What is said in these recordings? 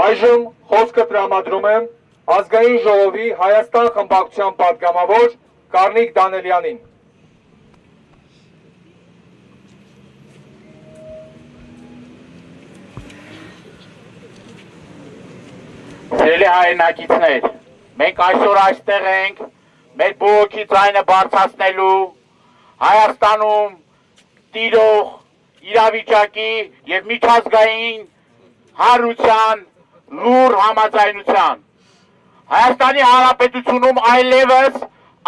Այժմ խոսքը տրամադրում եմ Ազգային ժողովի Հայաստան խմբակցության պատգամավոր Կարնիկ Դանելյանին։ Սիրելի հայրենակիցներ, մենք այսօր այստեղ ենք մեր բողոքի ձայնը բարձրացնելու Հայաստանում տիրող իրավիճակի եւ միջազգային հանրության լուր համաձայնության։ Հայաստանի Հանրապետությունում այլևս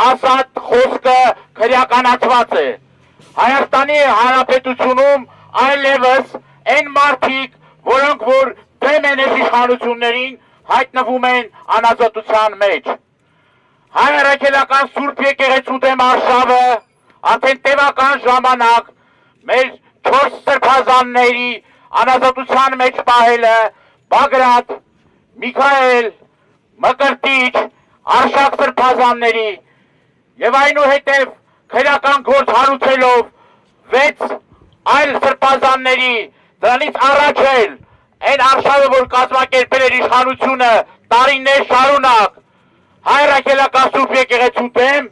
ազատ խոսքը քրեականացված է։ Հայաստանի Հանրապետությունում այլևս այն մարդիկ, որոնք որ դեմ են իշխանություններին, հայտնվում են անազատության մեջ։ Հայ առաքելական Սուրբ եկեղեցու դեմ արշավը արդեն տևական ժամանակ մեր 4 սրբազանների անազատության մեջ պահելը Բագրատ, Միքայել, Մկրտիչ, Արշակ սրբազանների եւ այնուհետեւ քրեական գործ հարուցելով 6 այլ սրբազանների դրանից առաջ էլ այն արշավը, որ կազմակերպել էր իշխանությունը տարիներ շարունակ հայ առաքելական Սուրբ եկեղեցու դեմ,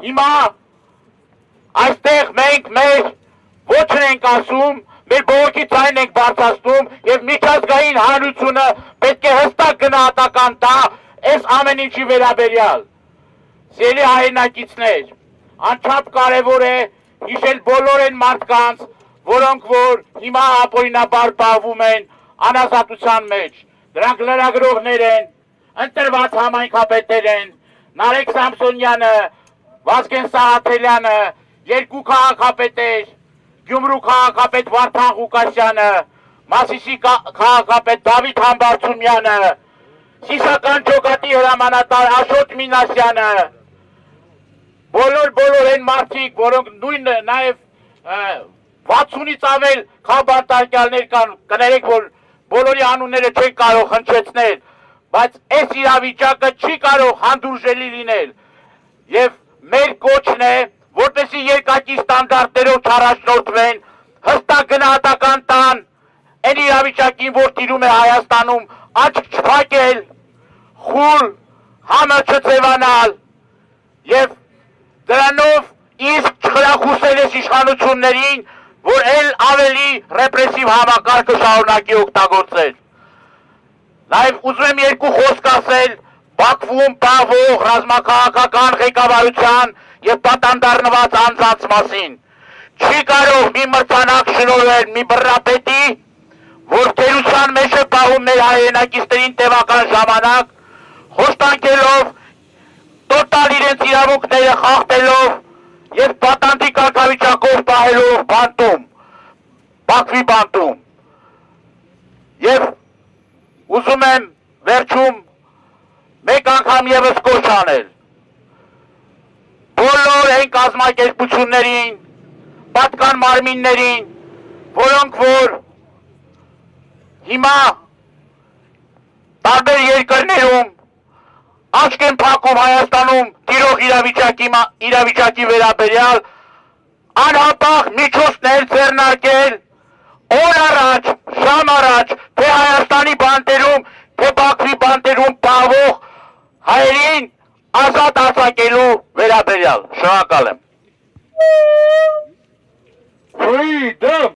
հիմա այստեղ մենք մեր ոչն ենք ասում, մեր բողոքի ձայնն ենք բարձրացնում եւ միջազգային հանրությունը պետք է հստակ գնահատական տա այս ամեն ինչի վերաբերյալ։ Սիրելի հայրենակիցներ, անչափ կարևոր է հիշել բոլոր այն մարդկանց, որոնք որ հիմա ապօրինաբար պահվում են անազատության մեջ։ Դրանք լրագրողներ են, ընտրված համայնքապետեր են, Նարեկ Սամսոնյանը, Վազգեն Սահաթելյանը, երկու քաղաքապետեր, Գյումրու քաղաքապետ Վարդան Ղուկասյանը, Մասիսի քաղաքապետ Դավիթ Համբարձումյանը, Սիսական ջոկատի հրամանատար Աշոտ Մինասյանը, բոլոր այն մարդիկ, որոնք նույն նաև 60-ից ավել քաղաքապետարներ կան, կներեք, որ բոլորի անունները չեն կարող հնչեցնել, բայց այս իրավիճակը չի կարող հանդուրժելի լինել եւ մեր կոչն է, որպեսզի երկակի ստանդարտներով չառաջնորդվեն, հստակ գնահատական տան այն իրավիճակին, որ տիրում է Հայաստանում, աչք չփակել, խուլ համը չձևանալ եւ դրանով իսկ չխրախուսել է իշխանություններին, որ ել ավելի ռեպրեսիվ համակարգը շարունակի օգտագործել։ Նաև ուզում եմ երկու խոսք ասել Բաքվում պահվող ռազմաքաղաքական ղեկավարության եւ պատանդառնված անձանց մասին։ Չի կարող մի մրցանակ շնորհել մի բռնապետի, որ թերության մեջ է պահում մեր հայրենակիցներին տևական ժամանակ, խոշտանգելով, տոտալ իրենց իրավունքները խախտելով եւ պատանդի կարգավիճակով պահելով բանտում, Բաքվի բանտում։ Եվ ուզում եմ վերջում մեկ անգամ եւս կոչ անել բոլոր այն կազմակերպություններին, պատկան մարմիններին, որոնք որ հիմա տարբեր երկրներում աչք են փակում Հայաստանում տիրող իրավիճակի վերաբերյալ, անհապաղ միջոցներ ձեռնարկել օր առաջ, ժամ առաջ, թե Հայաստանի բանտերում, թե Բաքվի բանտերում պահվող հայերին ազատ արձակելու վերաբերյալ։ Շնորհակալ եմ։ Freedom!